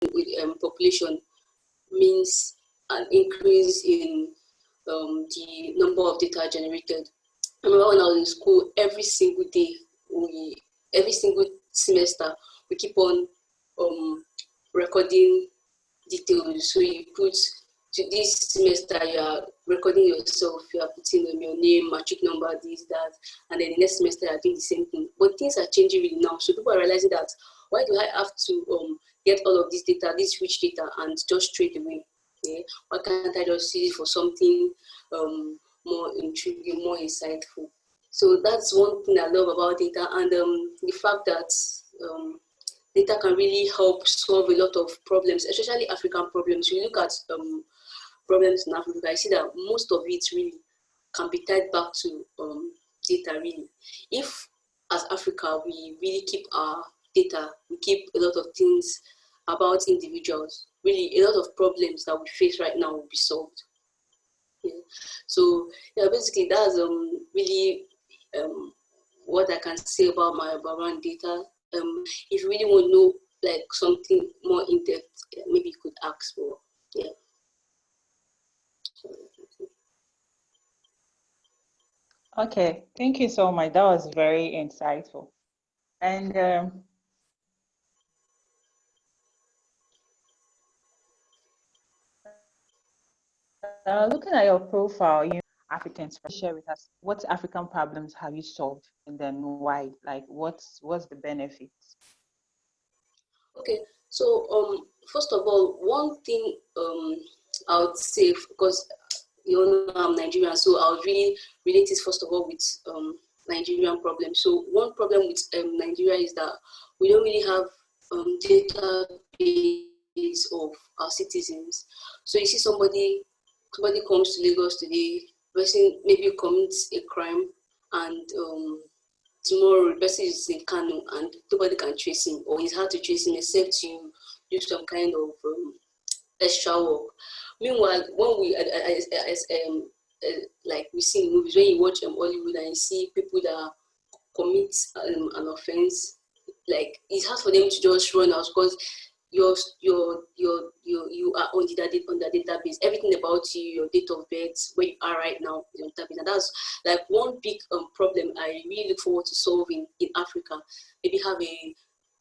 with population means an increase in the number of data generated. I remember when I was in school, every single day, every single semester, we keep on recording details. So you put, to this semester, you are recording yourself, you are putting your name, matric number, this, that, and then the next semester you are doing the same thing. But things are changing really now. So people are realizing that, why do I have to get all of this data, this rich data, and just trade away? Yeah? Why can't I just use it for something more intriguing, more insightful? So that's one thing I love about data, and the fact that data can really help solve a lot of problems, especially African problems. When you look at problems in Africa, I see that most of it really can be tied back to data, really. If, as Africa, we really keep our data, we keep a lot of things about individuals, really a lot of problems that we face right now will be solved. Yeah. So yeah, basically that's really what I can say about my background data. If you really want to know like something more in depth, maybe you could ask for. Yeah. Okay, thank you so much. That was very insightful. And looking at your profile, you Africans, share with us what African problems have you solved, and then why? Like, what's the benefits? Okay, so first of all, one thing I would say, because you know I'm Nigerian, so I would really relate it first of all with Nigerian problems. So one problem with Nigeria is that we don't really have database of our citizens. So you see somebody comes to Lagos today, person maybe commits a crime, and tomorrow the person is in Kano and nobody can trace him, or it's hard to trace him except you do some kind of extra work. Meanwhile, when we like we see in movies, when you watch Hollywood and you see people that commit an offense, like it's hard for them to just run out because you are on the database. Everything about you, your date of birth, where you are right now is on database, and that's like one big problem I really look forward to solving in Africa. Maybe have a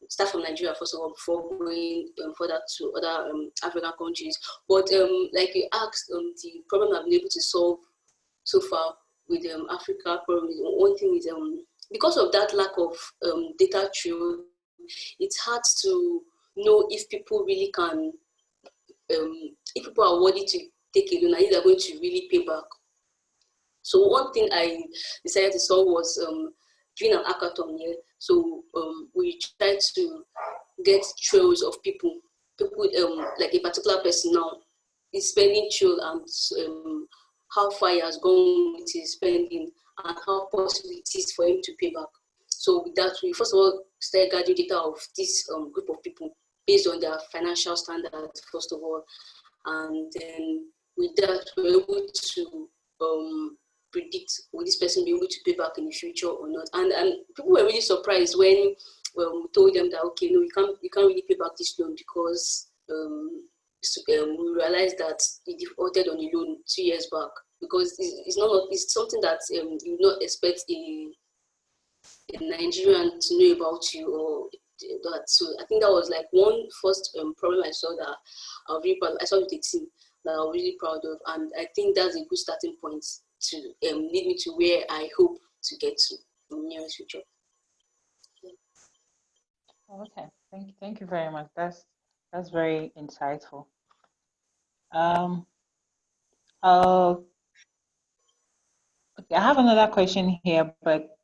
start from Nigeria first of all before going further to other African countries. But like you asked, the problem I've been able to solve so far with Africa problem, one thing is because of that lack of data true, it's hard to know if people really can, if people are worthy to take a loan and if they're going to really pay back. So one thing I decided to solve was doing an hackathon here. So we tried to get trails of people, like a particular person now is spending trail and how far he has gone with his spending and how possible it is for him to pay back. So with that, we first of all started gathering data of this group of people based on their financial standards, first of all. And then with that, we were able to predict will this person be able to pay back in the future or not. And people were really surprised when we told them that, okay, no, you can't really pay back this loan because we realized that he defaulted on the loan 2 years back, because it's something that you would not expect a Nigerian to know about you or that. So I think that was like one first problem I saw that I was really proud of. I saw with the team that I was really proud of, and I think that's a good starting point to lead me to where I hope to get to in the nearest future. Okay, thank you very much. That's very insightful. Okay, I have another question here, but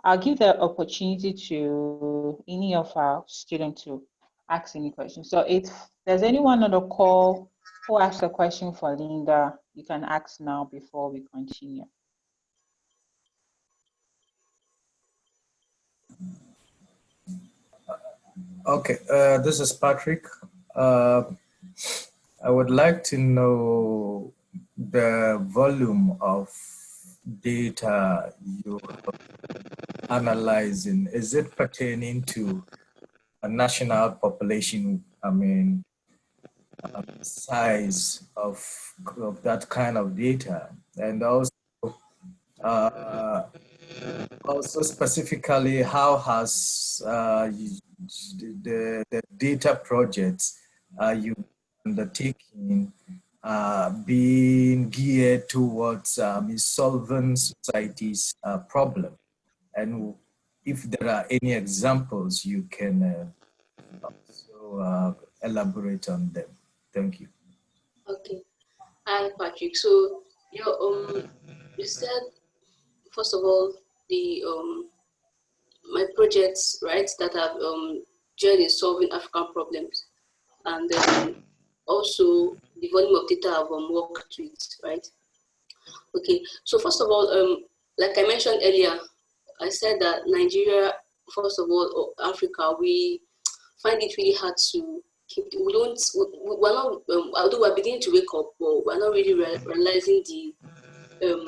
I'll give the opportunity to any of our students to ask any questions. So if there's anyone on the call who asks a question for Linda, you can ask now before we continue. Okay, this is Patrick. I would like to know the volume of data you're analyzing. Is it pertaining to a national population? I mean, size of that kind of data, and uh, also specifically how has the data projects you undertaking being geared towards solving society's problem, and if there are any examples you can also elaborate on them. Thank you. Okay. Hi, Patrick. So, you said first of all my projects, right, that have joined in solving African problems, and then also the volume of data I've worked with, right? Okay. So first of all, like I mentioned earlier, I said that Nigeria, first of all, or Africa, we find it really hard to keep. We're not. Although we're beginning to wake up, but we're not really realizing um,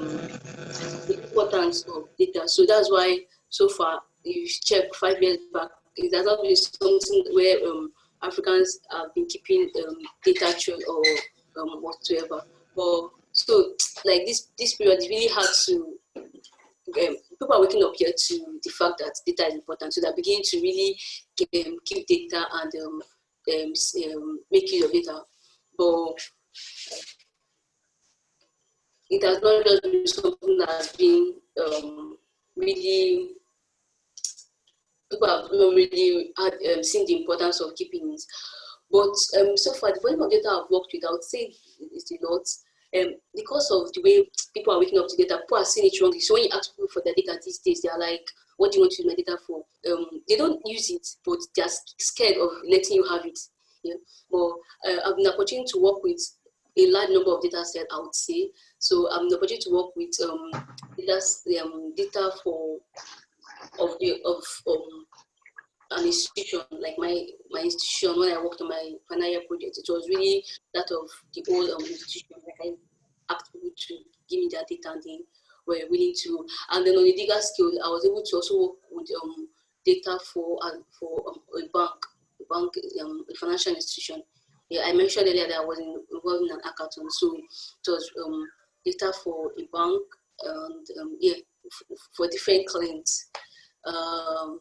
the importance of data. So that's why so far, you check 5 years back, it has not been something where Africans have been keeping data trail or whatsoever. But so like this period is really hard to. People are waking up here to the fact that data is important, so they're beginning to really keep data and make use of data. But it has not just been something that has been really, people have not really had, seen the importance of keeping it. But so far, the volume of data I've worked with, I would say it's a lot. Because of the way people are waking up to data, people are seeing it wrongly. So when you ask people for their data these days, they are like, what do you want to use my data for? They don't use it, but they're scared of letting you have it. Yeah. But I've been opportunity to work with a large number of data sets, I would say. So I'm the opportunity to work with data for an institution, like my institution. When I worked on my final year project, it was really that of the whole institution. Like I asked people to give me their data, and they were willing to. And then on a bigger scale, I was able to also work with data for a bank, a financial institution. Yeah, I mentioned earlier that I was involved in an hackathon, so it was data for a bank, and for different clients. Um,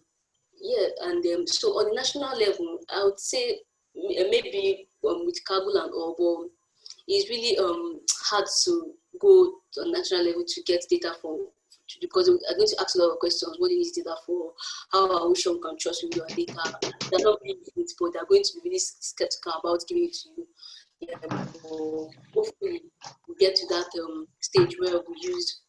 yeah, and so on the national level, I would say maybe with Kabul and all, but it's really hard to go to a national level to get data for, because I'm going to ask a lot of questions. What do you need data for? How are we sure we can trust with your data? They're not really it, but they're going to be really skeptical about giving it to you. Yeah, but hopefully we get to that stage where we use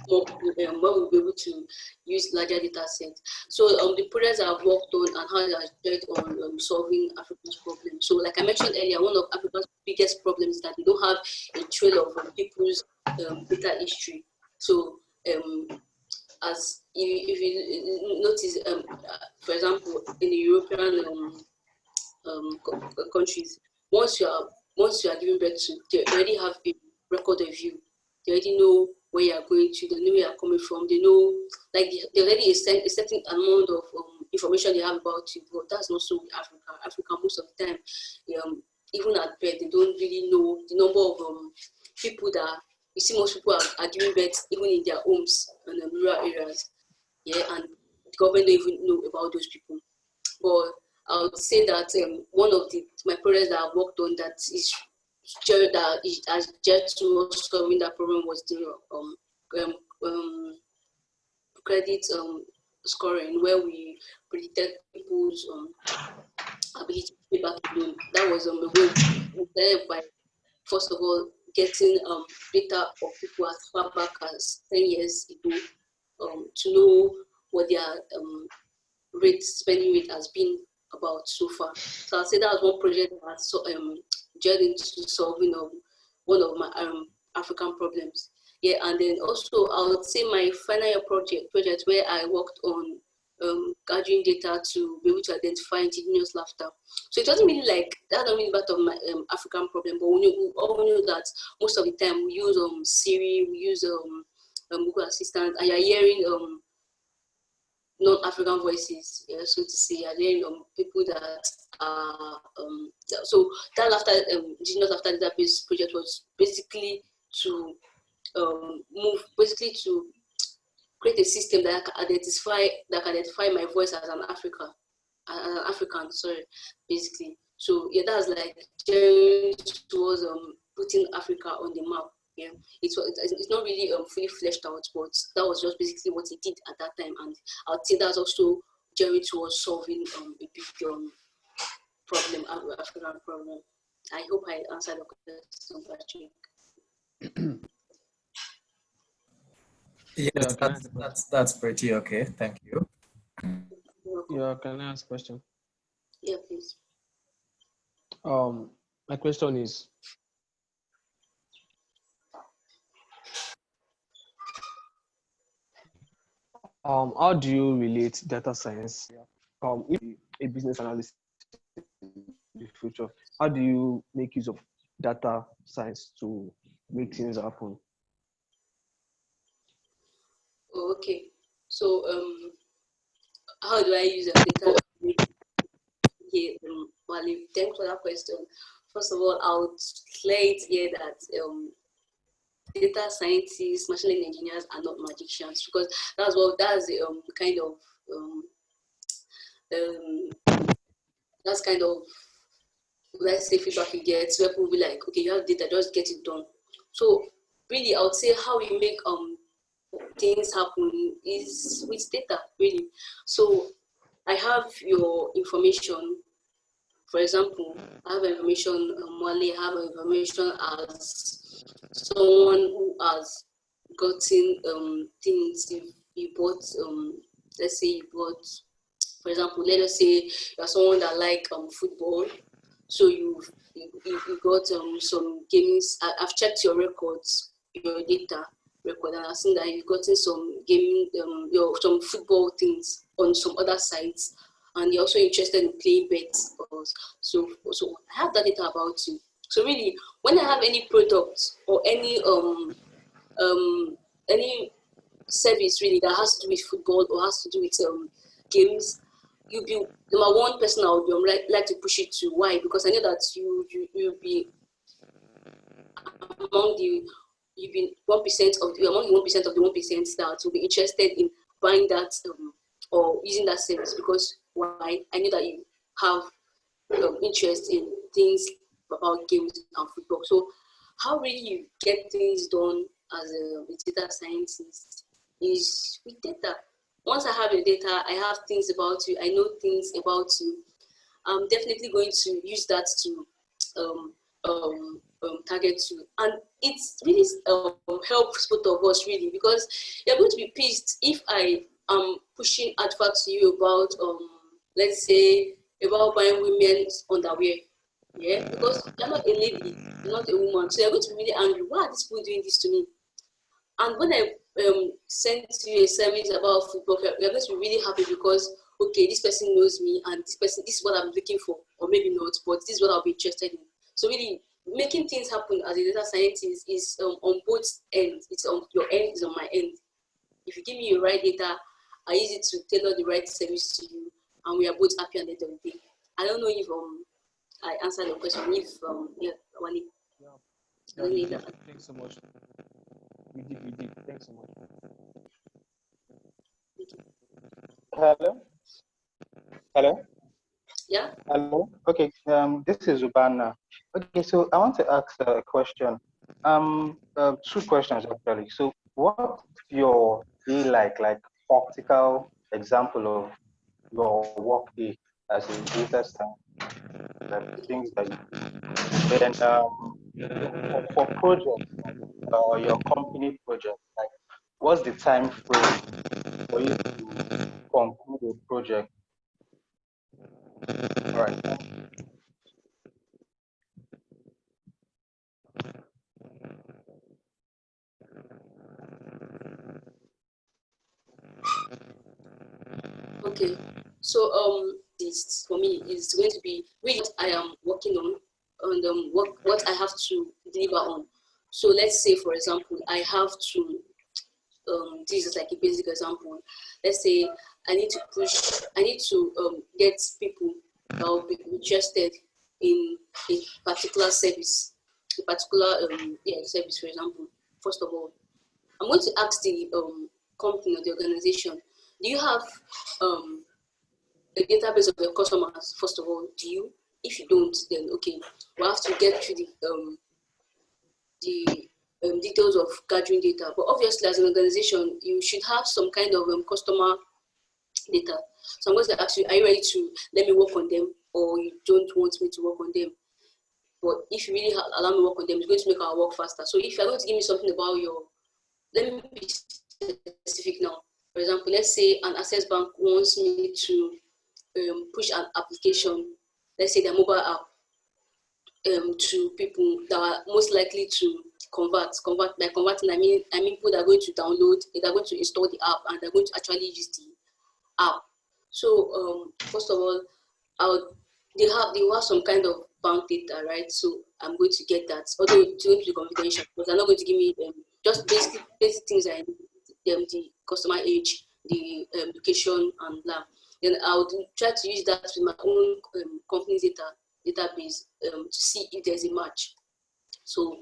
more, where we'll be able to use larger data sets. So the projects I've worked on and how they are based on solving Africa's problems. So like I mentioned earlier, one of Africa's biggest problems is that they don't have a trail of people's data history. So as if you notice, for example, in the European countries, once you are giving birth to, they already have a record of you. They already know where you are going to. They know where you are coming from. They know, like, they already a certain amount of information they have about you. But that's not so with Africa. Africa, most of the time, even at birth, they don't really know the number of people that you see. Most people are giving birth even in their homes and rural areas. Yeah, and the government don't even know about those people. But I would say that one of my projects that I worked on that has just to solving that problem was the um, credit scoring, where we predicted people's ability to pay back the loan. That was a way by, first of all, getting data of people as far back as 10 years ago, to know what their spending rate has been about so far. So I'll say that was one project that has joined into solving one of my African problems. Yeah, and then also I would say my final year project where I worked on gathering data to be able to identify indigenous laughter. So it wasn't really like that's not really part of my African problem, but we all know that most of the time we use Siri, we use Google Assistant, and you're hearing non-African voices, so to say, and then people that are so that after Indigenous After Database project was basically to to create a system that can identify my voice as an African, sorry, basically. So yeah, that's like towards putting Africa on the map. Yeah, it's not really fully fleshed out, but that was just basically what it did at that time, and I'd say that's also journey towards solving a big problem, African problem. I hope I answered the question, Patrick. Yes, that's pretty okay. Thank you. Yeah, can I ask a question? Yeah, please. My question is, how do you relate data science, if a business analyst in the future, how do you make use of data science to make things happen? Okay, so how do I use data? Yeah, Wally, thanks for that question. First of all, I would clear it here that data scientists, machine learning engineers are not magicians, because that's the kind of that's kind of, let's say, feedback you get, where people will be like, okay, you have data, just get it done. So really, I would say how we make things happen is with data, really. So I have your information. For example, I have information, Wale, I have information as someone who has gotten things. If you bought, let's say you bought, for example, let us say you're someone that like football, so you got some games. I've checked your records, your data record, and I've seen that you've gotten some gaming, some football things on some other sites, and you're also interested in playing bets. So I have that data about you. So really, when I have any product or any service really that has to do with football or has to do with games, you'll be number one person I would like to push it to. Why? Because I know that you'll be among the you've been 1% of you're among the 1% of the 1% that will be interested in buying that or using that service. Because why? I know that you have interest in things about games and football. So how really you get things done as a data scientist is with data. Once I have your data, I have things about you, I know things about you. I'm definitely going to use that to target you. And it's really helps both of us, really, because you're going to be pissed if I am pushing advert to you about, let's say, about buying women's underwear. Yeah, because you're not a lady, you're not a woman. So you're going to be really angry. Why are these people doing this to me? And when I send you a service about football, you're going to be really happy because, okay, this person knows me and this is what I'm looking for, or maybe not, but this is what I'll be interested in. So really, making things happen as a data scientist is on both ends. It's on your end, it's on my end. If you give me your right data, I use it to tailor the right service to you, and we are both happy at the end of the day. I don't know if I answered your question. If yeah, Wani. Yeah, thanks so much. We did. Thanks so much. Hello? Hello? Yeah? Hello? Okay, this is Ubana. Okay, so I want to ask a question. Two questions actually. So what's your day like practical example of your work day as a data scientist, like things that you do. Then for projects, your company project, like what's the time frame for you to conclude a project? All right. Okay. So this for me is going to be really what I am working on and what I have to deliver on. So let's say, for example, I have to this is like a basic example. Let's say I need to get people that will be interested in a particular service, a particular service, for example. First of all, I'm going to ask the company or the organization, do you have a database of your customers? First of all, do you? If you don't, then okay, we'll have to get through the details of gathering data. But obviously, as an organization, you should have some kind of customer data. So I'm going to ask you, are you ready to let me work on them, or you don't want me to work on them? But if you really allow me to work on them, it's going to make our work faster. So if you're going to give me something about let me be specific now. For example, let's say an access bank wants me to push an application, let's say their mobile app, to people that are most likely to convert. By converting, I mean people that are going to download, they're going to install the app, and they're going to actually use the app. So first of all, they will have some kind of bank data, right? So I'm going to get that, although it's going to be confidential, but they're not going to give me just basic things I need, the customer age, the location, and blah. Then I would try to use that with my own company's database to see if there's a match. So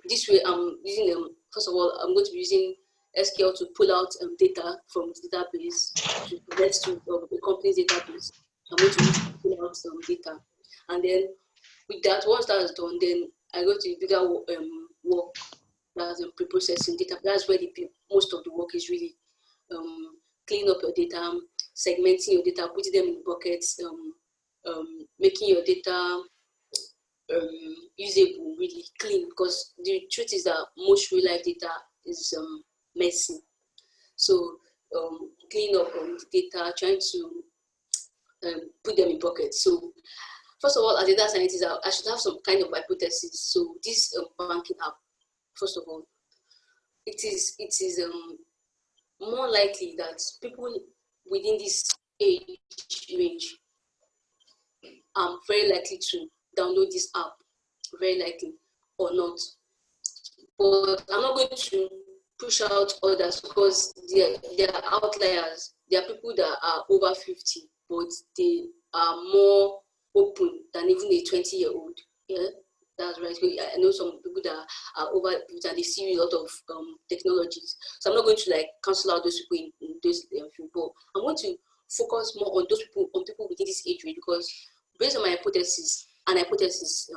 this way, I'm using first of all, I'm going to be using SQL to pull out data from the database to connect to the company's database. I'm going to pull out some data, and then with that, once that's done, then I go to bigger work, that's pre-processing data. That's where most of the work is really cleaning up your data, segmenting your data, putting them in buckets, making your data usable, really clean. Because the truth is that most real life data is messy. So clean up the data, trying to put them in buckets. So first of all, as a data scientist, I should have some kind of hypothesis. So this banking app, first of all, it is more likely that people within this age range are very likely to download this app, very likely, or not. But I'm not going to push out others because they are outliers. There are people that are over 50, but they are more open than even a 20-year-old. Yeah, that's right. I know some people that are over 50 and they see a lot of technologies. So I'm not going to like cancel out those people in those people. I'm going to focus more on those people, on people within this age range, because based on my hypothesis, an hypothesis,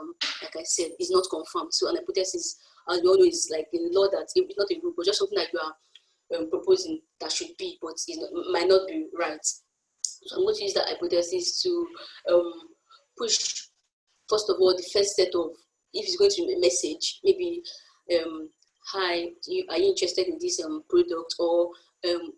like I said, is not confirmed. So an hypothesis, as we all know, is like a law that it's not a rule, but just something that you are proposing that should be, but might not be right. So I'm going to use that hypothesis to push, first of all, the first set of, if it's going to be a message, maybe, hi, are you interested in this product, or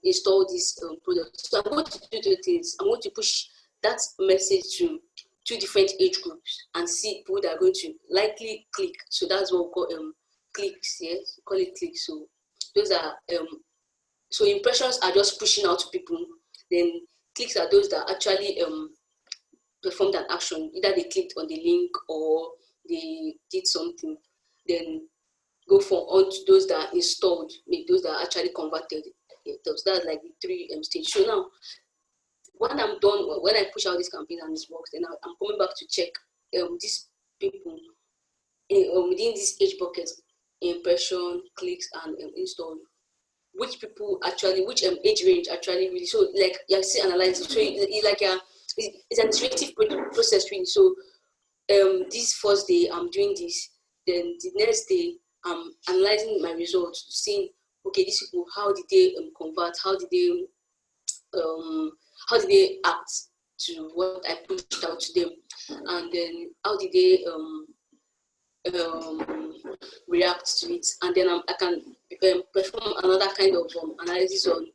install this product. So I'm going to do two things. I'm going to push that message to two different age groups and see people that are going to likely click. So that's what we call clicks, yes, we call it clicks. So those are so impressions are just pushing out to people. Then clicks are those that actually performed an action. Either they clicked on the link or they did something. Then go on to those that are installed, maybe those that are actually converted. Yeah, that's like the three stages. So now, when I'm done, when I push out this campaign and this works, then I'm coming back to check these people within this age bucket, impression, clicks, and install. Which people actually, which age range actually really, so like you see analyzing, so it's like it's an iterative process really. So this first day I'm doing this, then the next day I'm analyzing my results, seeing okay, these people, how did they convert, how did they act to what I pushed out to them, and then how did they react to it, and then I can perform another kind of analysis on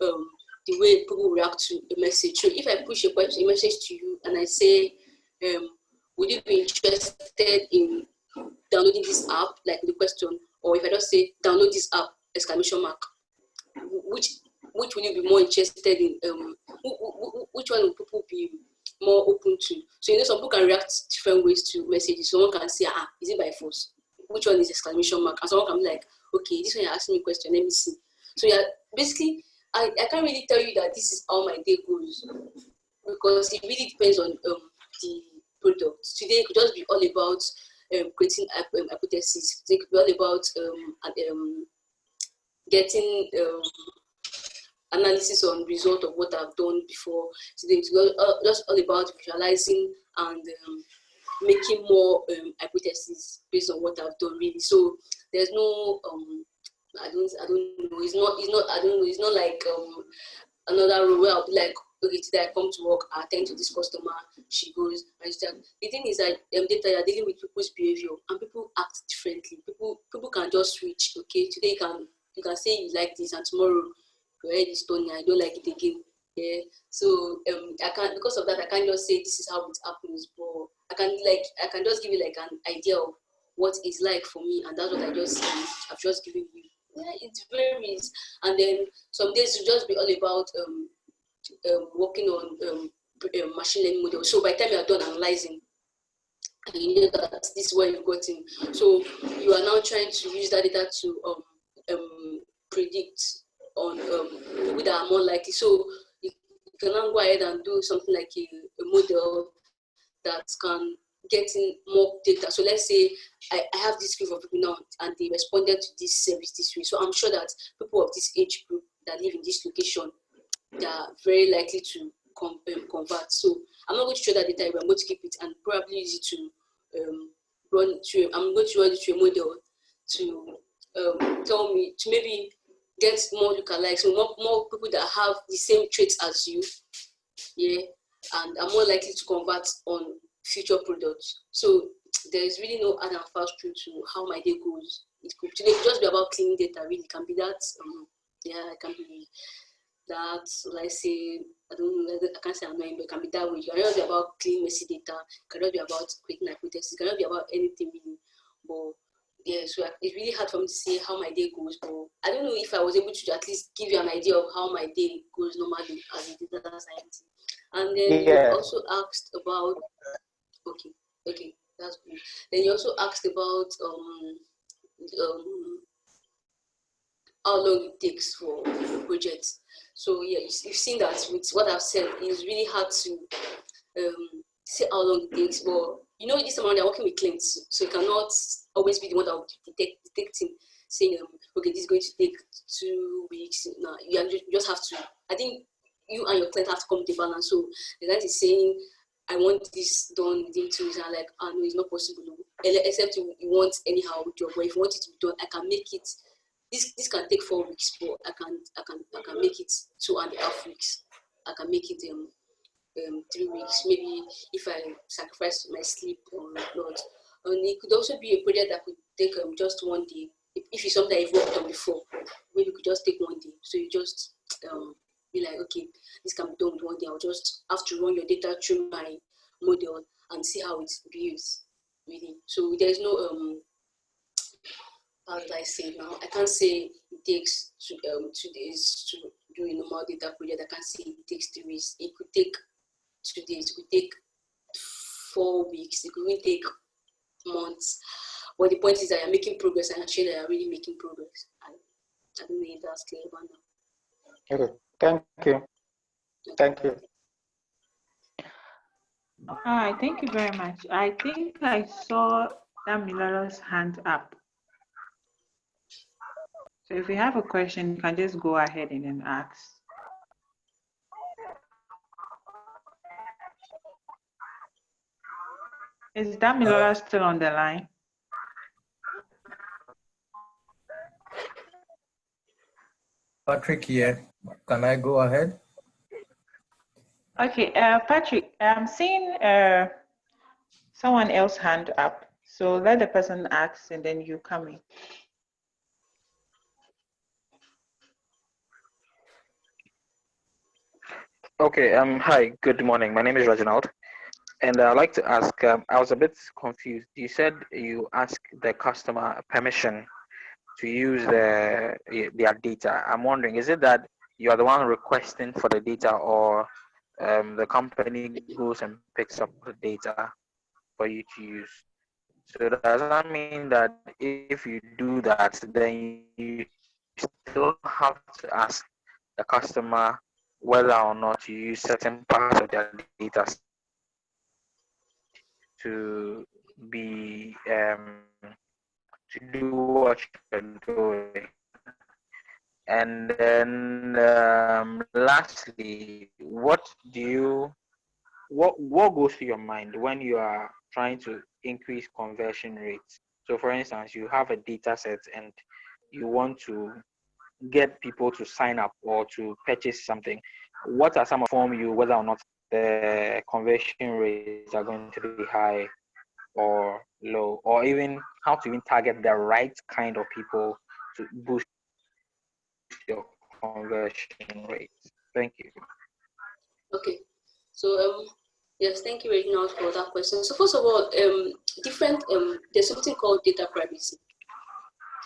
the way people react to the message. So if I push a message to you and I say, would you be interested in downloading this app, like the question, or if I just say download this app, exclamation mark, which will you be more interested in? Which one will people be more open to? So some people can react different ways to messages. Someone can say, is it by force? Which one is exclamation mark? And someone can be like, okay, this one you're asking me a question, let me see. So yeah, basically I can't really tell you that this is how my day goes, because it really depends on the product. Today it could just be all about creating hypotheses. It could be all about getting analysis on result of what I've done before. Today it's just all about visualizing and making more hypotheses based on what I've done, really. So there's no I don't know. It's not I don't know. It's not like another role where I'll be like, okay, today I come to work, I attend to this customer, she goes, and she just, the thing is that data, you're dealing with people's behavior and people act differently. People can just switch. Okay, today you can say you like this, and tomorrow your head is turning, I don't like it again. Yeah. So I can't, because of that, I can't just say this is how it happens, but I can just give you like an idea of what it's like for me, and that's what I've just given you. Yeah, it varies. And then some days will just be all about working on machine learning models. So by the time you are done analyzing, you know that this is what you've gotten. So you are now trying to use that data to predict on people that are more likely. So you can now go ahead and do something like a model that can get in more data. So let's say I have this group of people now and they responded to this service this way. So I'm sure that people of this age group that live in this location, they are very likely to convert. So I'm not going to show that data, I'm going to keep it and probably use it to I'm going to run it to a model to tell me, to maybe get more lookalikes, so more people that have the same traits as you, yeah, and are more likely to convert on future products. So there is really no hard and fast rule to how my day goes. It could today just be about cleaning data. Really, it can be that. Yeah, it can be that. Like say, I don't know. I can't say annoying, but it can be that way. It cannot be about cleaning messy data. It cannot be about creating hypotheses. It cannot be about anything really. But yeah, so it's really hard for me to say how my day goes. But I don't know if I was able to at least give you an idea of how my day goes normally as a data scientist. And then you also asked about, okay, that's good. Then you also asked about how long it takes for projects. So yeah, you've seen that with what I've said, it's really hard to say how long it takes. But you know, this amount they're working with clients, so you cannot always be the one that will detecting, saying okay, this is going to take 2 weeks. No, you just have to. I think you and your client have to come to balance. So the client is saying, I want this done within 2 weeks. And I'm like, oh no, it's not possible. Except you want anyhow job. But if you want it to be done, I can make it. This can take 4 weeks, but I can make it 2.5 weeks. I can make it 3 weeks. Maybe if I sacrifice my sleep or not. And it could also be a project that could take just 1 day. If it's something I've worked on before, maybe it could just take 1 day. So you just be like, okay, this can be done with 1 day. I'll just have to run your data through my model and see how it behaves, really. So there's no how do I say now? I can't say it takes 2 days to do a normal data project. I can't say it takes 3 weeks. It could take 2 days. It could take 4 weeks. It could even take months. But the point is that you're making progress, and I'm sure that you're really making progress. I don't know if that's clear about now. Okay, thank you. Thank you. All right, thank you very much. I think I saw Damilora's hand up. So if you have a question, you can just go ahead and then ask. Is Damilora still on the line? Patrick here. Can I go ahead? Okay, Patrick, I'm seeing someone else hand up. So let the person ask and then you come in. Okay, hi, good morning. My name is Reginald, and I'd like to ask, I was a bit confused. You said you ask the customer permission to use their data. I'm wondering, is it that you are the one requesting for the data, or the company goes and picks up the data for you to use? So does that mean that if you do that, then you still have to ask the customer whether or not you use certain parts of their data to be to do what you're doing. And then lastly, what goes through your mind when you are trying to increase conversion rates? So for instance, you have a data set and you want to get people to sign up or to purchase something. What are some of form you whether or not the conversion rates are going to be high or low, or even how to even target the right kind of people to boost your conversion rates? Thank you. Okay. So yes, thank you, Reginald, for that question. So first of all, there's something called data privacy.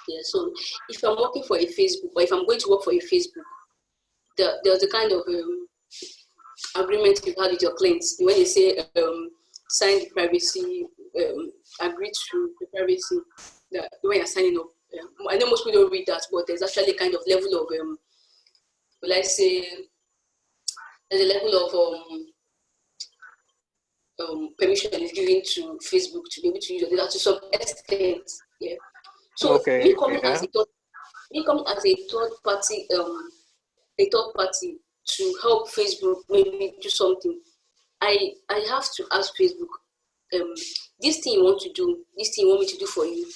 Yeah. So if I'm working for a Facebook, or if I'm going to work for a Facebook, there's a kind of agreement you've had with your clients when they say sign the privacy, agree to the privacy that when you're signing up. I know most people don't read that, but there's actually a kind of level of will I say there's a level of permission is given to Facebook to be able to use your data to some extent. Yeah. So Okay. Yeah. Me coming as a third party to help Facebook maybe do something. I have to ask Facebook, this thing you want to do, this thing you want me to do for you,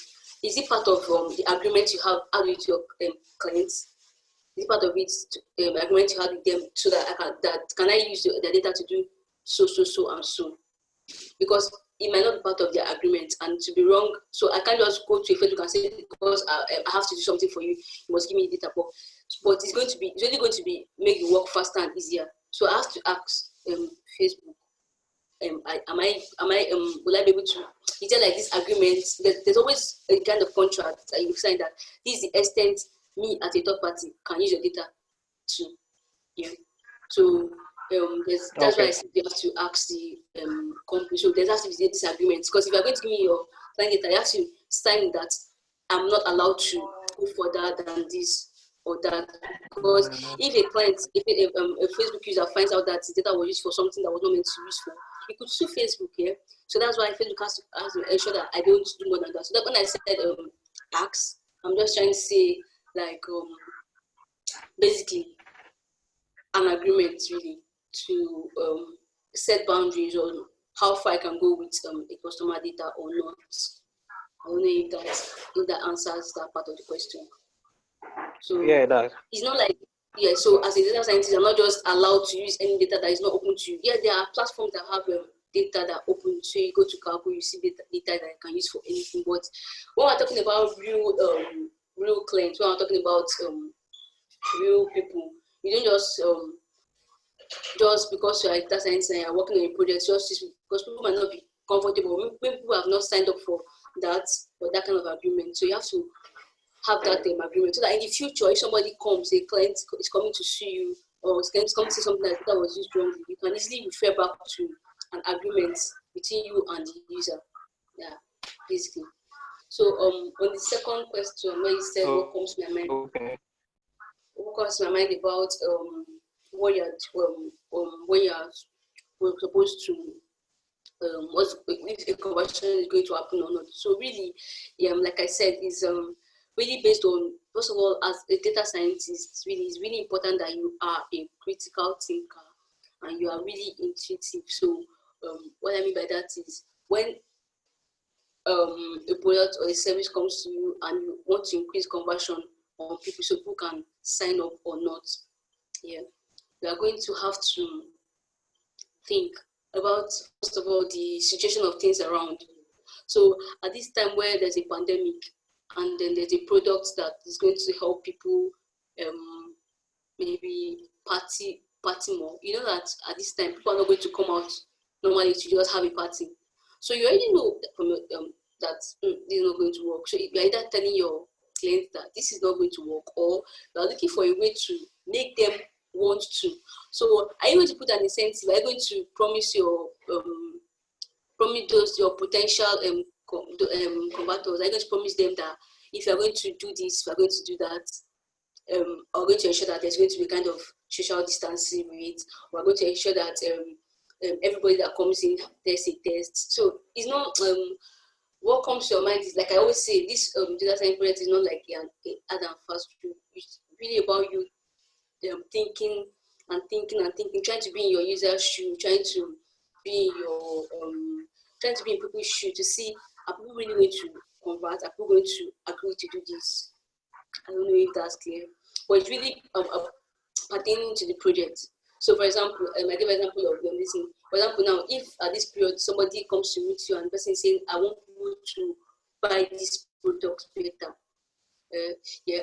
is it part of the agreement you have had with your clients? Is it part of it agreement you have with them so that can I use the data to do so and so? Because it might not be part of their agreement, and to be wrong, so I can't just go to a Facebook and say because I have to do something for you, you must give me the data. But it's only going to be make the work faster and easier. So I have to ask Facebook, will I be able to? Is there like this agreement? There's always a kind of contract that you sign that this is the extent me as a third party can use your data to. Yeah. So that's why I said you have to ask the company. So there has to be this agreement, because if you're going to give me your client data, you have to sign that I'm not allowed to go further than this or that. Because if a Facebook user finds out that the data was used for something that was not meant to be used for, you could sue Facebook here. So that's why Facebook has to ensure that I don't do more than that. So that when I said ask, I'm just trying to say like basically an agreement really to set boundaries on how far I can go with a customer data or not. I don't know if that answers that part of the question. So Yeah, it does. it's not like so as a data scientist, I'm not just allowed to use any data that is not open to you. Yeah, there are platforms that have data that are open. So you go to Kalku, you see data that you can use for anything. But when we're talking about real clients, when we're talking about real people, you don't just because you're a data scientist and you're working on a project, just because people might not be comfortable. Maybe people have not signed up for that kind of agreement. So you have to have that agreement so that in the future, if somebody comes, a client is coming to sue you or is coming to say something that was used wrongly, you can easily refer back to an agreement between you and the user. Yeah, basically. So on the second question, where you said what comes to my mind, what comes to my mind about what you're supposed to if a conversion is going to happen or not. So really, like I said, is really based on, first of all, as a data scientist, it's really important that you are a critical thinker and you are really intuitive. So what I mean by that is when a product or a service comes to you and you want to increase conversion on people so people can sign up or not, you are going to have to think about, first of all, the situation of things around. So at this time where there's a pandemic and then there's a product that is going to help people maybe party more, you know that at this time people are not going to come out normally to just have a party. So you already know from that this is not going to work. So you're either telling your clients that this is not going to work, or you're looking for a way to make them want to. So are you going to put an incentive? Are you going to promise your potential converters? Are you going to promise them that if you're going to do this, you're going to do that? are going to ensure that there's going to be kind of social distancing with. We're going to ensure that everybody that comes in tests a test. So it's not what comes to your mind is, like I always say, this data science project is not like an add and fast food. It's really about you thinking and thinking and thinking, trying to be in your user's shoe, trying to be in your trying to be in people's shoe to see, are people really going to convert? Are people going to agree to do this? I don't know if that's clear, but it's really pertaining to the project. So, for example, I give an example of this. For example, now, if at this period somebody comes to meet you and the person is saying, "I want people to buy this product better," and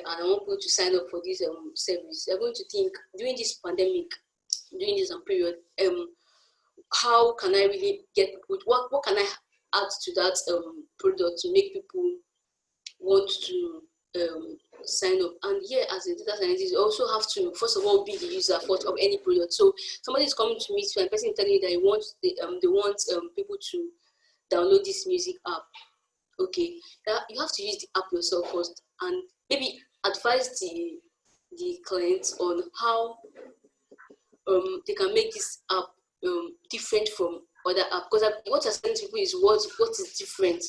I want people to sign up for this service, they're going to think during this pandemic, during this period, how can I really get people? What can I add to that product to make people want to sign up? And here, as a data scientist, you also have to first of all be the user first of any product. So somebody is coming to meet you and person is telling you that they want people to download this music app. Okay, you have to use the app yourself first, and maybe advise the clients on how they can make this app different from other apps. Because what you're saying to people is what is different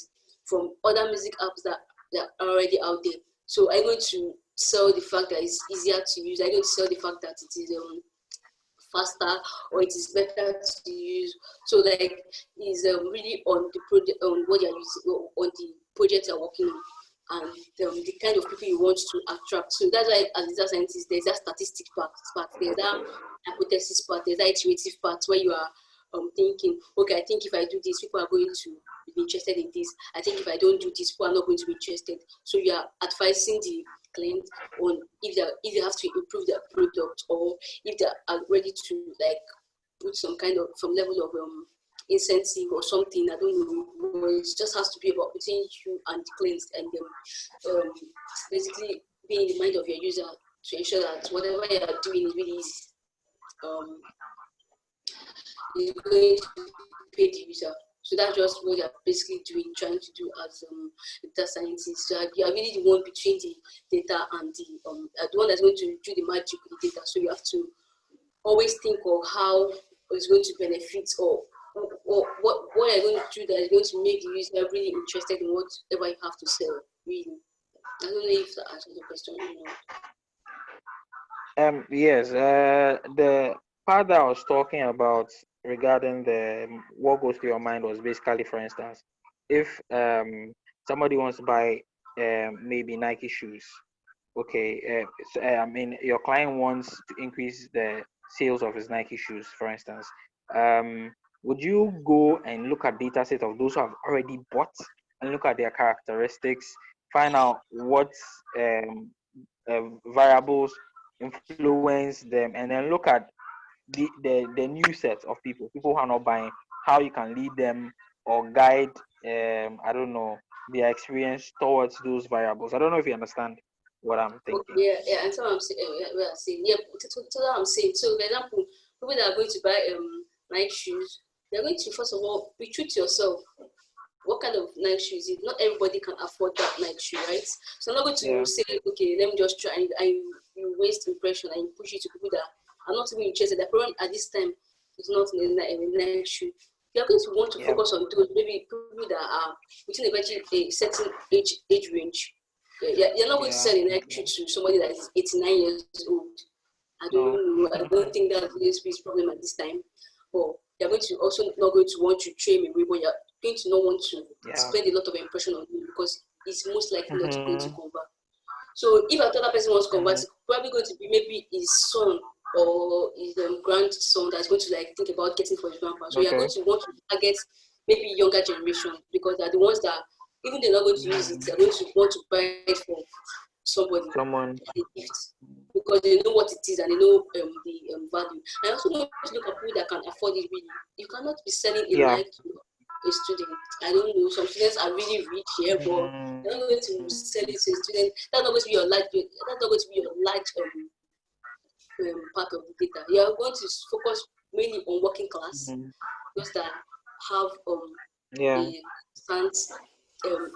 from other music apps that are already out there. So I'm going to sell the fact that it's easier to use. I'm going to sell the fact that it is faster, or it is better to use. So like is really on the project, on what you're using, on the project you're working on, and the kind of people you want to attract. So that's why as a data scientist, there's that statistic part, there's that hypothesis part, there's that iterative part where you are thinking, okay, I think if I do this, people are going to be interested in this. I think if I don't do this, people are not going to be interested. So you are advising the client on if they have to improve their product, or if they are ready to like put some level of incentive or something. I don't know. It just has to be about between you and the client, and basically being in the mind of your user to ensure that whatever you are doing is really is going to pay the user. So that's just what you're basically trying to do as a data scientist. So you are really the one between the data and the one that's going to do the magic with the data. So you have to always think of how it's going to benefit, or what you're going to do that is going to make the user really interested in whatever you have to sell. Really, I don't know if that answers the question. Yes, the part that I was talking about regarding the what goes to your mind was basically, for instance, if somebody wants to buy maybe Nike shoes, okay, I mean your client wants to increase the sales of his Nike shoes, for instance. Would you go and look at data set of those who have already bought and look at their characteristics, find out what variables influence them, and then look at the new set of people who are not buying, how you can lead them or guide I don't know, their experience towards those variables? I don't know if you understand what I'm thinking. Yeah, and so I'm saying, yeah, what I'm saying. So, for example, people that are going to buy Nike shoes, they're going to first of all be true to yourself. What kind of Nike shoes is it? Not everybody can afford that Nike shoe, right? So I'm not going to say, okay, let me just try, and you waste impression and you push it to people that are not even interested. The problem at this time is not in a Nike shoe. You're going to want to focus on those maybe people that are within a certain age range. You're not going to sell a Nike shoe to somebody that is 89 years old. I don't know. I don't think that's the space problem at this time. But you're going to also not going to want to train me, but you're going to not want to spend a lot of impression on him because it's most likely not going to convert. So if another person wants to convert, it's probably going to be maybe his son or his grandson that's going to like think about getting for his grandpa. So you're going to want to target maybe younger generation because they're the ones that even they're not going to use it, they're going to want to buy it for someone as a gift because they know what it is and they know the value. I also want to look at people that can afford it really. You cannot be selling a Nike to a student. I don't know. Some students are really rich here, but they're not going to sell it to a student. That's not going to be your large. That's not going to be your large part of the data. You are going to focus mainly on working class, those that have a constant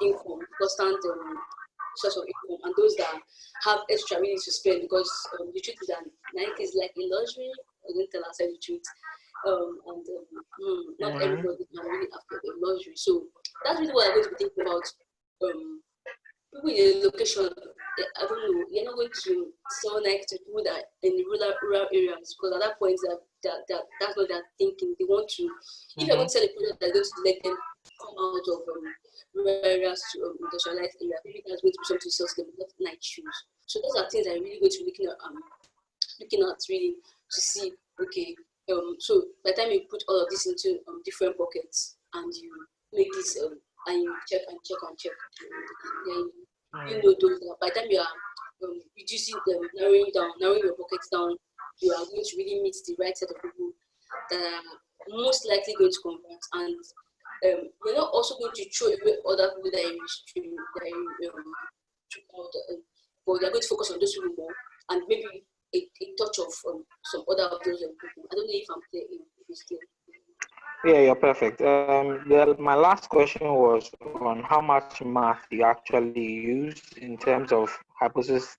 income, constant source of income, and those that have extra really to spend, because the truth is that Nike is like a luxury. I'm going to tell ourselves the truth. Not everybody can really afford a luxury. So that's really what I'm going to be thinking about. People in a location, I don't know, you're not going to sell Nike to people that in the rural areas, because at that point that's what they're thinking. They want to, if you're going to sell a product that's going to let them come out of rural areas to industrialized area, maybe that's going to be something to sell them, not Nike shoes. So those are things I'm really going to be looking at really to see, okay, so by the time you put all of this into different pockets and you make this and you check and check and check, then you know those that by the time you are reducing them, narrowing your pockets down, you are going to really meet the right set of people that are most likely going to convert, and you're not also going to throw away other people that you restrain, that you took out, but you're going to focus on those people more, and maybe a touch of some other of those people. I don't know if I'm clear, if it's clear. Yeah, you're perfect. My last question was on how much math you actually use in terms of hypothesis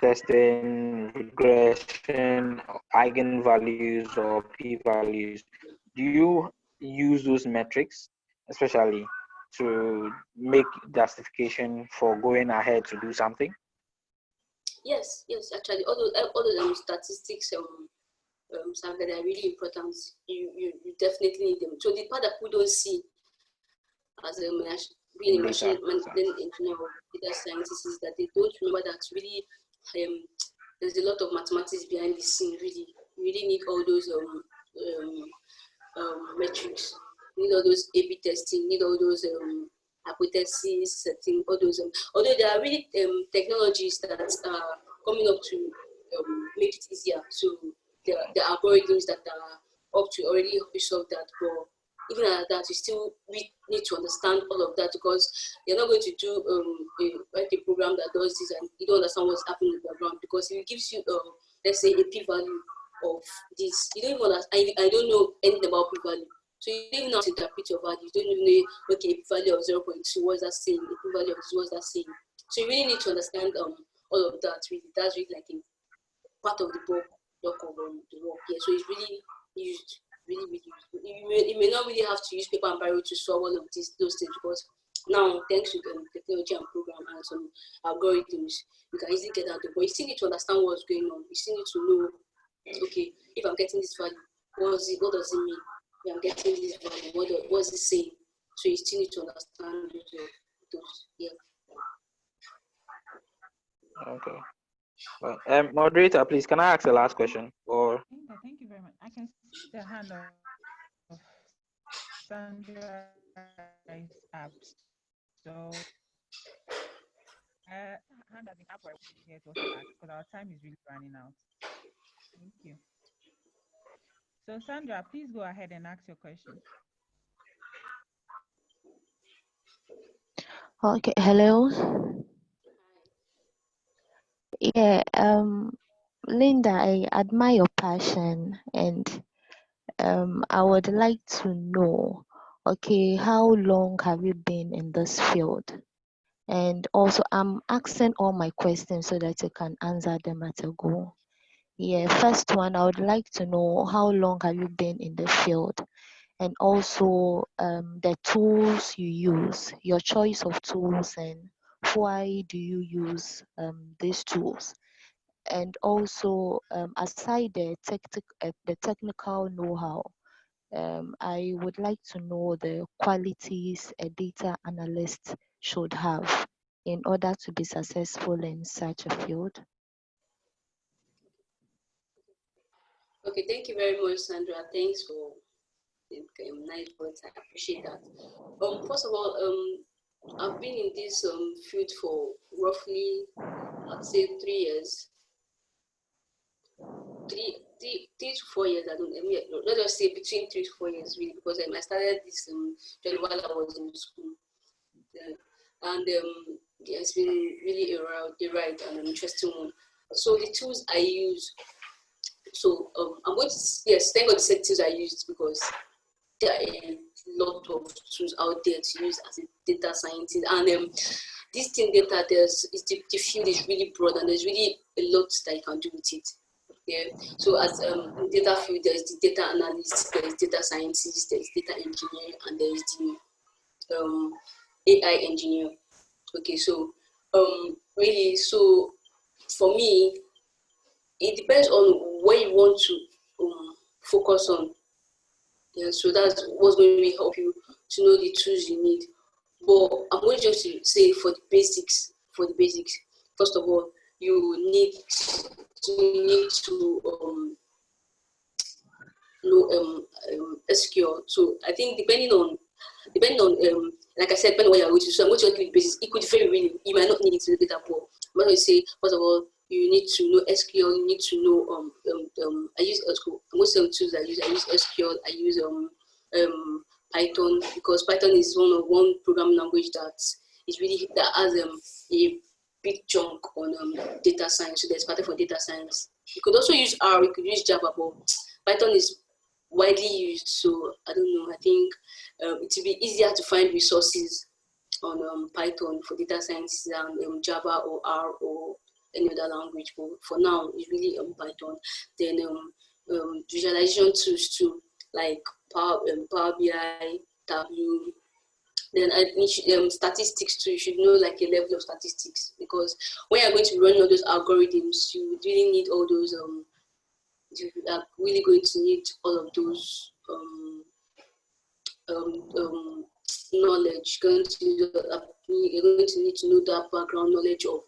testing, regression, eigenvalues, or p-values. Do you use those metrics, especially to make justification for going ahead to do something? Yes, actually, all those statistics, something that are really important. You definitely need them. So the part that people don't see as being a machine learning engineer or data scientist is that they don't remember that really there's a lot of mathematics behind the scene. Really, you really need all those metrics. You need all those A/B testing. You need all those hypothesis setting. All those. Although there are really technologies that are coming up to make it easier. So the algorithms that are up to already resolve that, but even at that, you still need to understand all of that, because you're not going to do write a program that does this and you don't understand what's happening in the background, because if it gives you let's say a p-value of this, you don't even understand. I don't know anything about p-value, so you don't even know how to interpret your value. You don't even know, okay, a p-value of 0.2, what's that saying? A p-value of 2, what's that saying? So you really need to understand all of that. Really, that's really like a part of the bulk of the work. Yeah, so it's really used. Really useful. You may not really have to use paper and biro to solve all of those things, because now, thanks to technology and program and some algorithms, you can easily get out there. But you still need to understand what's going on. You still need to know, okay, if I'm getting this value, what does it mean? If I'm getting this value, what is it saying? So you still need to understand those. Yeah. Okay. Well, moderator, please, can I ask the last question? Or Thank you very much. I can see the hand of Sandra is up. So, hand has been up for a while here to also ask, because our time is really running out. Thank you. So, Sandra, please go ahead and ask your question. Okay, hello. Yeah, Linda, I admire your passion, and I would like to know, okay, how long have you been in this field? And also, I'm asking all my questions so that you can answer them at a go. Yeah, first one, I would like to know, how long have you been in the field? And also the tools you use, your choice of tools, and why do you use these tools? And also, aside the technical know-how, I would like to know the qualities a data analyst should have in order to be successful in such a field. Okay, thank you very much, Sandra. Thanks for nice words. I appreciate that. First of all, I've been in this field for roughly, I'd say 3 years. Three to 4 years. I mean, let us say between 3 to 4 years, really, because I started this journey while I was in school, and yeah, it's been really a ride and an interesting one. So the tools I use. So I'm going to, yes, thank God the tools I used, because lot of tools out there to use as a data scientist. And this thing data, the field is really broad, and there's really a lot that you can do with it. Yeah. So as in data field, there's the data analyst, there's data scientist, there's data engineer, and there's the AI engineer. Okay, so really, so for me, it depends on what you want to focus on. Yeah, so that's what's going to really help you to know the tools you need. But I'm going just to say for the basics, first of all, you need to know SQL. So I think depending on like I said, depending on what you're going to do. So I'm going to give you the basics. It could vary really. You might not need it to data, but I'm going to say first of all, you need to know SQL. You need to know I use SQL. Most of the tools I use SQL. I use Python, because Python is one programming language that has a big chunk on data science. So there's Python for data science. You could also use R. You could use Java, but Python is widely used. So I don't know. I think it will be easier to find resources on Python for data science than Java or R or any other language. But for now, it's really Python. Then visualization tools too, like Power BI, Tableau. Then statistics too. You should know like a level of statistics, because when you're going to run all those algorithms, you really need all those. You are really going to need all of those knowledge. You're going to need to know that background knowledge of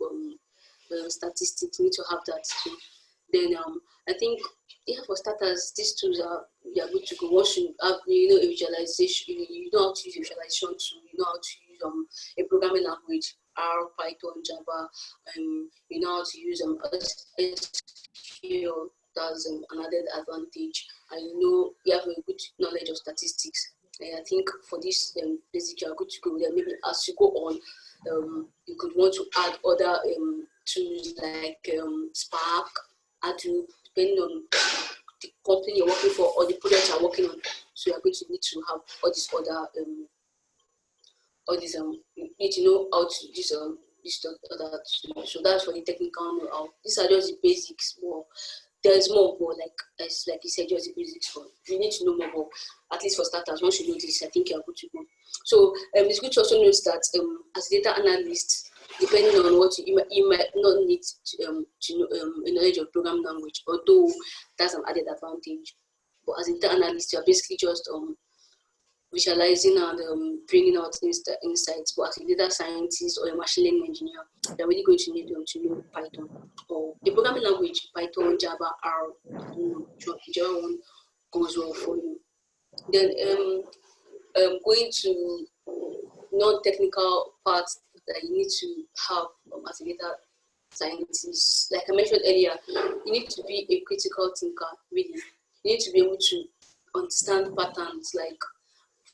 statistics. You need to have that too. Then I think for starters, these tools are good to go. Once you have a visualization, you know how to use visualization tool, you know how to use a programming language, R, Python, Java, you know how to use SQL. That's another advantage, and you have a good knowledge of statistics. And I think for this basic, you are good to go. Then maybe as you go on, you could want to add other tools like Spark, Hadoop, depending on the company you're working for or the project you're working on. So you're going to need to have all these other you need to know how to use this other tools. So that's for the technical know-how. These are just the basics. But there's more, but like you said, just the basics. But you need to know more. But at least for starters, once you know this, I think you're good to go. So it's good to also note that as a data analyst, depending on what you might not need to know a knowledge of programming language, although that's an added advantage. But as a data analyst, you're basically just visualizing and bringing out insights. But as a data scientist or a machine learning engineer, you're really going to need to know Python or a programming language, Python, Java, R. I don't know whichever one goes well for you. Then going to non-technical parts that you need to have as a data scientist. Like I mentioned earlier, you need to be a critical thinker, really. You need to be able to understand patterns, like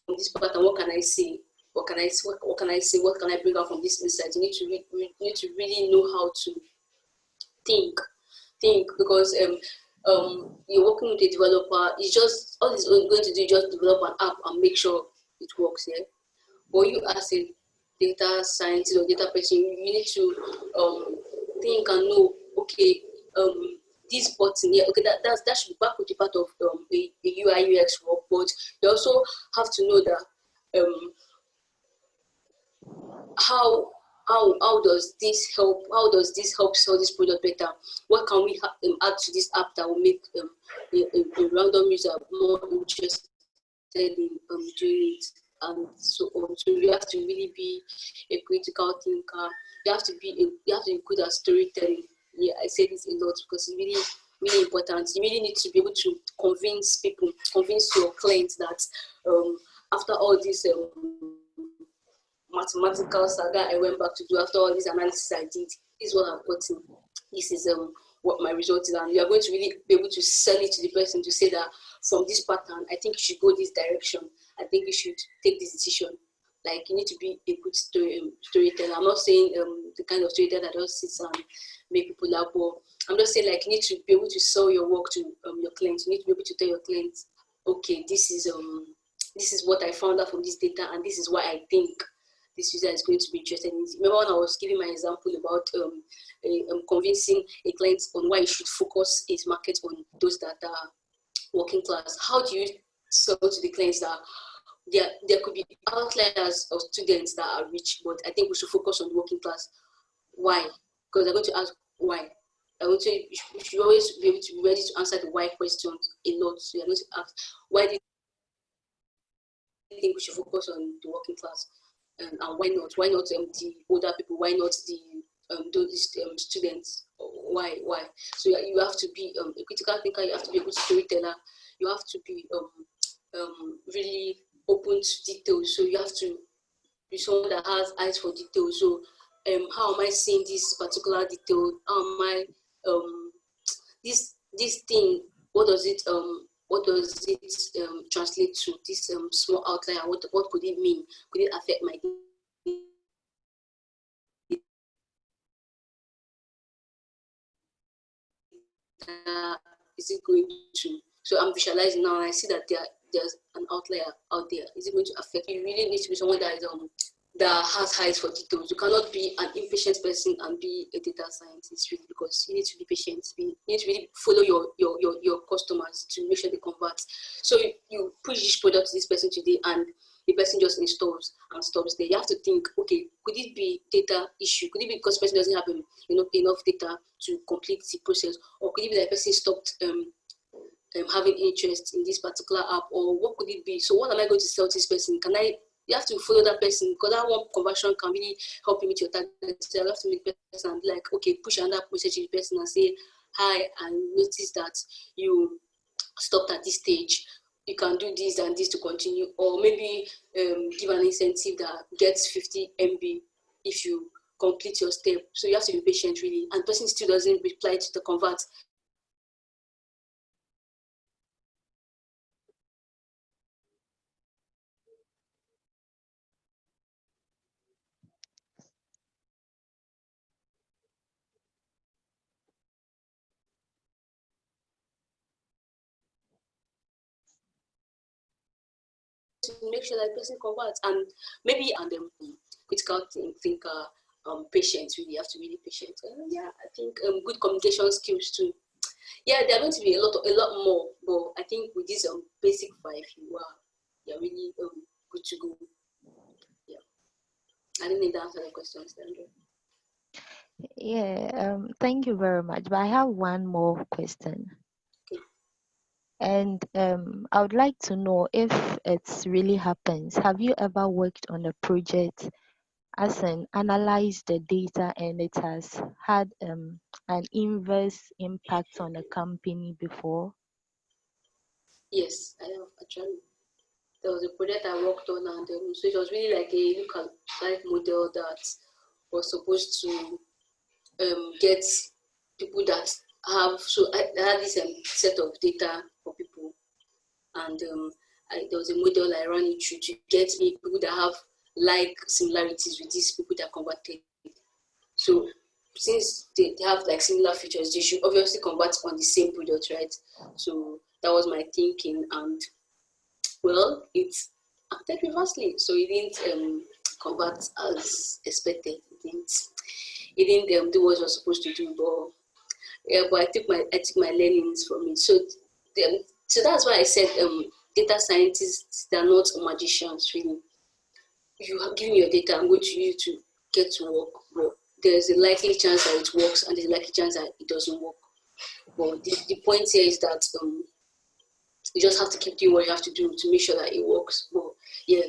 from this pattern, what can I say? What can I say? What can I bring out from this insight? You need to really know how to think, because you're working with a developer. It's just all it's going to do is just develop an app and make sure it works. Yeah. But you as a data scientist or data person, you need to think and know, okay, this button here, okay, that should be back with the part of a UI UX work, but you also have to know that how does this help? How does this help sell this product better? What can we add to this app that will make a random user more interested in doing it? And so on. So you have to really be a critical thinker. You have to be good at storytelling. Yeah, I say this a lot because it's really, really important. You really need to be able to convince your clients that after all this mathematical saga I went back to do, after all this analysis I did, this is what I've gotten. This is what my result is, and you are going to really be able to sell it to the person to say that from this pattern, I think you should go this direction. I think you should take this decision. Like you need to be a good storyteller. I'm not saying the kind of storyteller that just sits and make people laugh, but I'm just saying like you need to be able to sell your work to your clients. You need to be able to tell your clients, okay, this is this is what I found out from this data, and this is why I think this user is going to be interested in it. Remember when I was giving my example about convincing a client on why he should focus his market on those that are working class? How do you sell to the clients that there could be outliers of students that are rich, but I think we should focus on the working class? Why? Because they're going to ask why. I would say you should always be able to be ready to answer the why questions a lot. So you're going to ask, why do you think we should focus on the working class? And why not? Why not the older people? Why not those students? Why? So you have to be a critical thinker. You have to be a good storyteller. You have to be really open to details. So you have to be someone that has eyes for details. So how am I seeing this particular detail? How am I this thing? What does it translate to? This small outlier. What could it mean? Could it affect my is it going to? So I'm visualizing now and I see that there's an outlier out there. Is it going to affect? You really need to be someone that is that has eyes for details. You cannot be an impatient person and be a data scientist, really, because you need to be patient. You need to really follow your customers to make sure they convert. So you push this product to this person today and the person just installs and stops there. You have to think, okay, could it be data issue? Could it be because the person doesn't have enough data to complete the process? Or could it be that the person stopped having interest in this particular app? Or what could it be? So what am I going to sell to this person? You have to follow that person, because that one conversion can really help you meet your target. So you have to meet the person and be like, okay, push another message to the person and say, hi, and notice that you stopped at this stage. You can do this and this to continue, or maybe give an incentive that gets 50 MB if you complete your step. So you have to be patient, really. And the person still doesn't reply to the convert. To make sure that the person converts, and maybe critical thinker, patient. Really, you have to be really patient. Yeah, I think good communication skills too. Yeah, there are going to be a lot more, but I think with this basic 5, you're really good to go. Yeah, I didn't need to answer the questions, Sandra. Yeah, thank you very much. But I have one more question. Okay. And I would like to know if it really happens. Have you ever worked on a project as an analyze the data and it has had an inverse impact on a company before? Yes, I have actually. There was a project I worked on, and so it was really like a look-alike model that was supposed to get people that have. So I had this set of data for people, and there was a model I ran it through to get me people that have like similarities with these people that converted. So since they have like similar features, they should obviously convert on the same product, right? So that was my thinking, and well, it acted reversely. So it didn't convert as expected. It didn't do what it was supposed to do. But yeah, but I took my learnings from it. So that's why I said data scientists, they're not magicians, really. If you have given me your data, I'm going to use it to get to work. But there's a likely chance that it works and there's a likely chance that it doesn't work. But the point here is that you just have to keep doing what you have to do to make sure that it works. But yeah,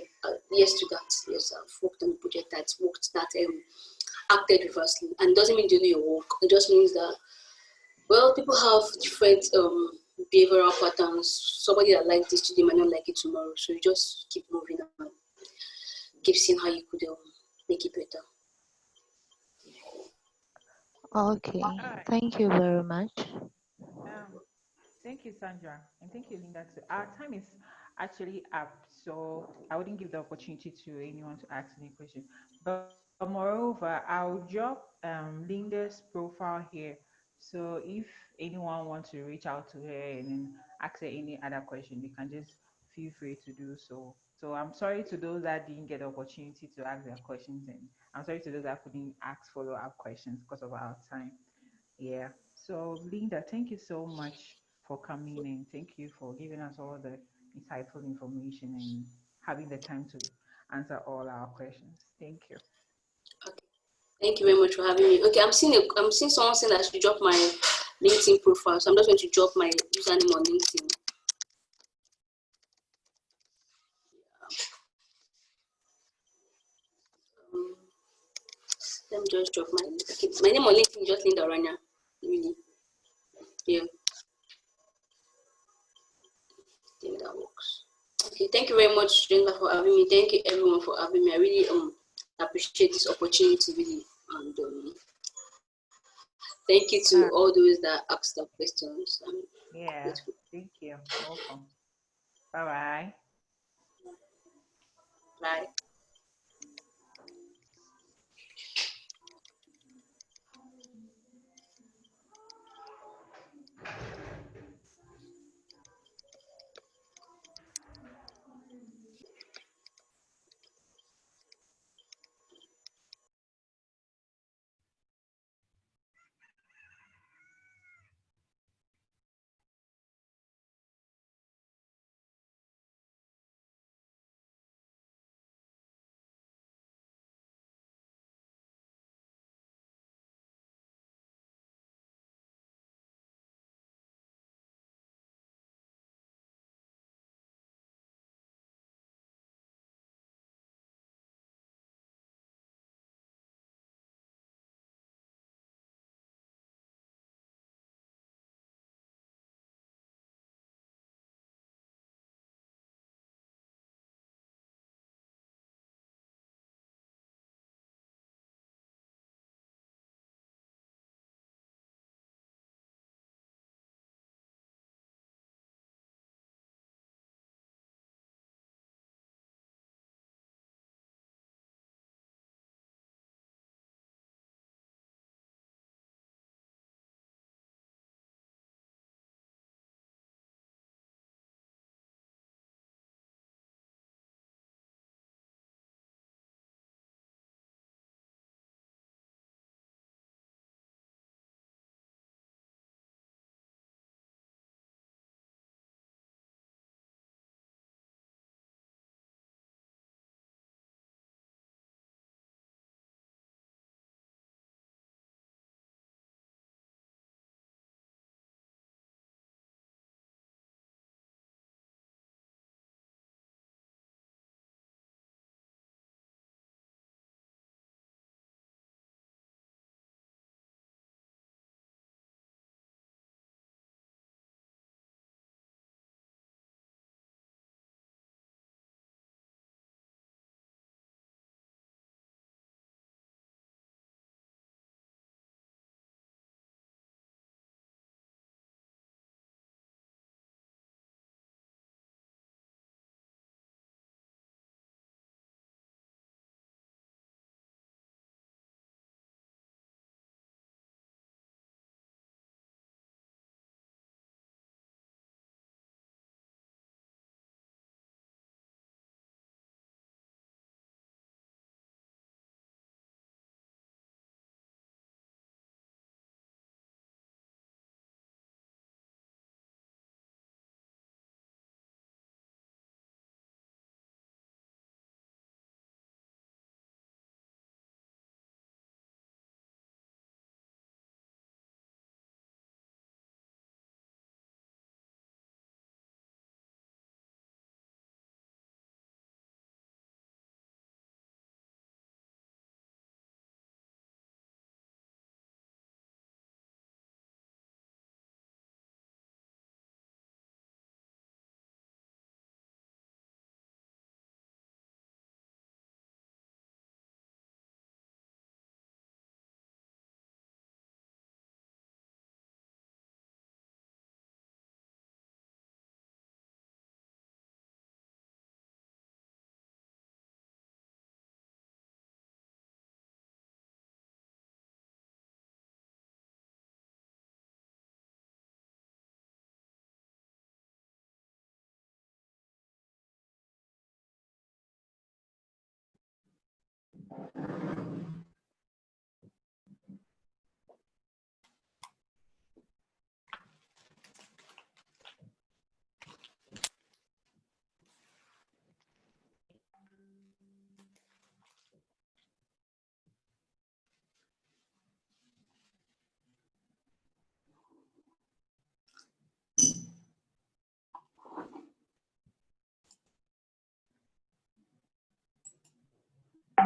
yes to that. Yes, I've worked on a project that worked, that acted reversely. And it doesn't mean doing your work. It just means that, well, people have different behavioral patterns. Somebody that likes this today might not like it tomorrow. So you just keep moving on. Keep seeing how you could make it better. Okay, Alright. thank you very much. Thank you, Sandra, and thank you, Linda, too. Our time is actually up, so I wouldn't give the opportunity to anyone to ask any question. But moreover, I'll drop Linda's profile here. So if anyone wants to reach out to her and then ask her any other question, they can just feel feel free to do so. So I'm sorry to those that didn't get the opportunity to ask their questions, and I'm sorry to those that couldn't ask follow-up questions because of our time. Yeah. So Linda, thank you so much for coming in. Thank you for giving us all the insightful information and having the time to answer all our questions. Thank you. Okay. Thank you very much for having me. Okay, I'm seeing someone saying that I should drop my LinkedIn profile, so I'm just going to drop my username on LinkedIn. Let me just drop my name on LinkedIn, just Linda Oranya. Really. Yeah. I think that works. Okay, thank you very much, Jennifer, for having me. Thank you everyone for having me. I really appreciate this opportunity, really. And thank you to all those that asked the questions. I'm grateful. Thank you. Welcome. Bye-bye. Bye.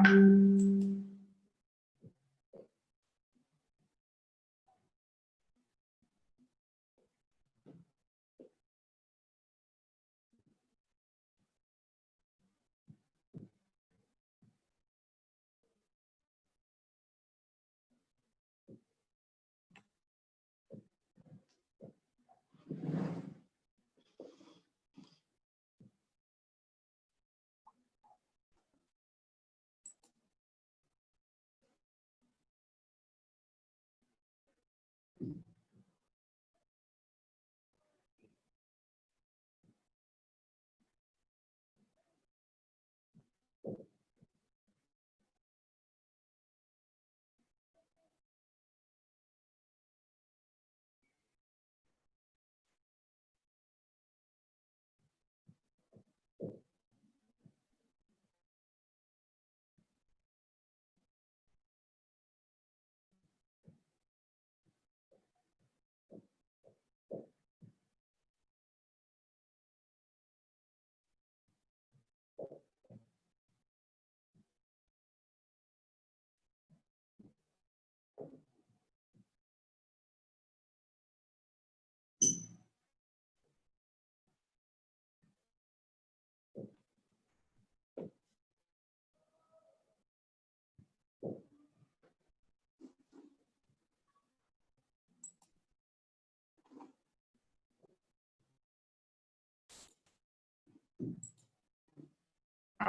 Are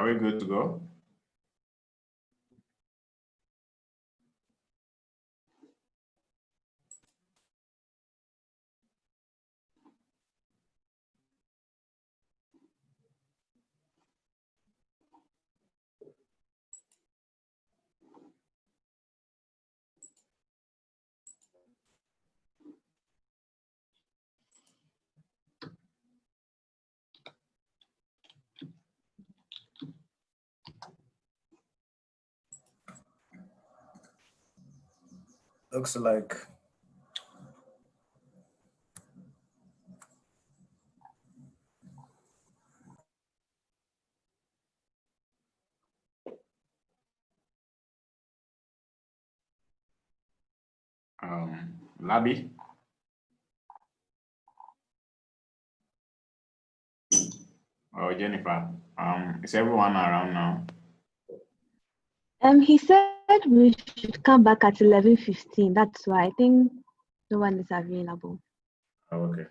we good to go? Looks like Labi or Jennifer, is everyone around now? He said we should come back at 11:15. That's why I think no one is available. Oh, okay.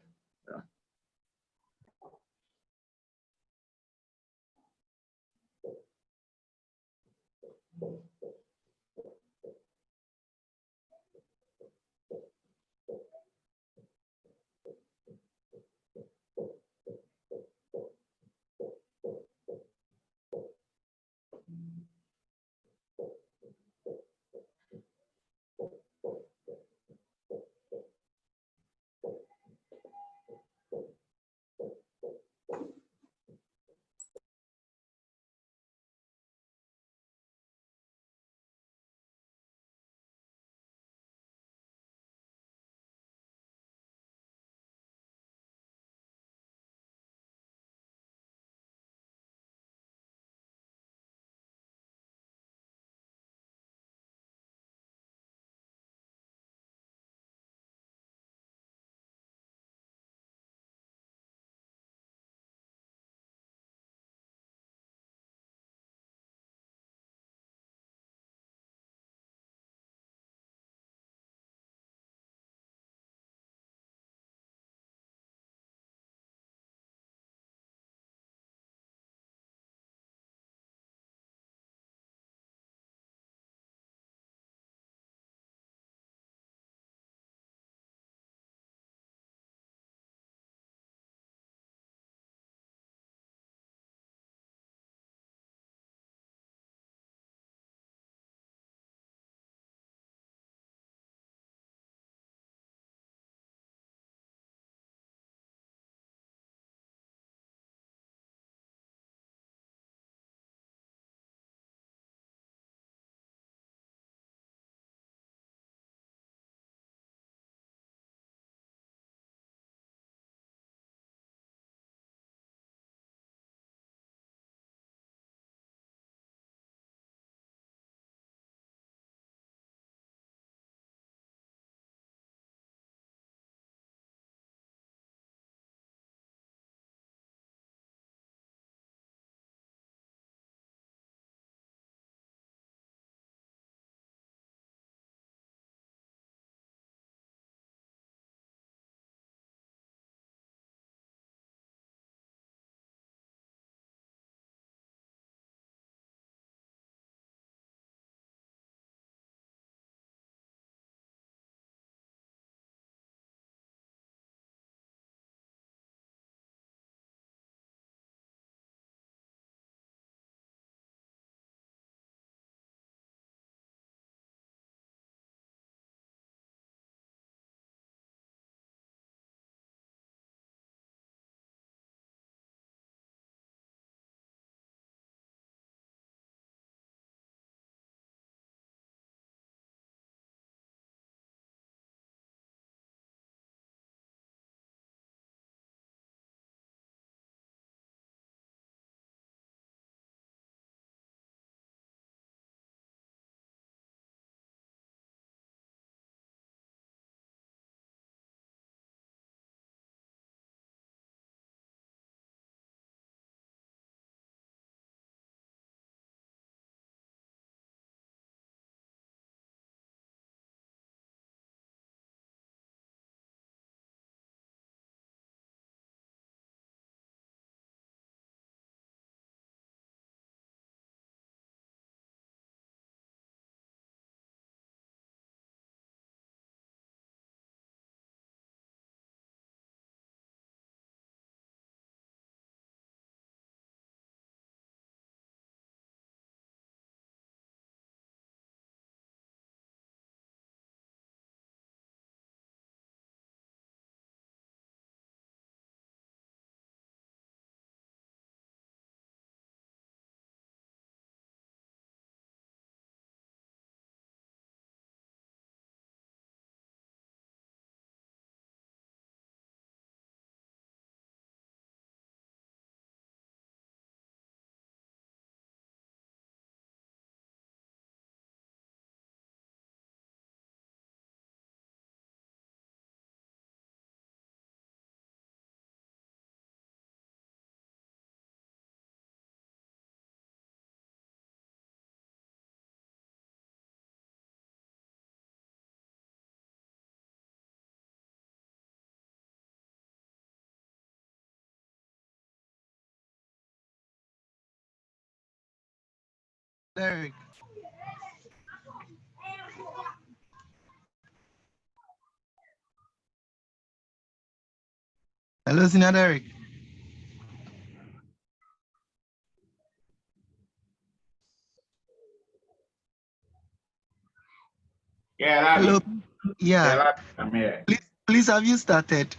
Derek. Hello, Senior Derek. Yeah, Hello. Labi. Yeah. Yeah, I'm here. Please, have you started?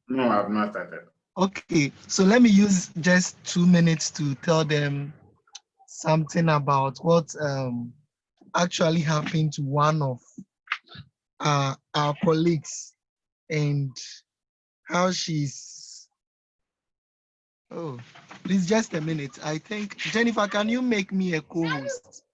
No, I've not started. Okay, so let me use just 2 minutes to tell them something about what actually happened to one of our colleagues and how she's. Oh, please, just a minute. I think, Jennifer, can you make me a co-host?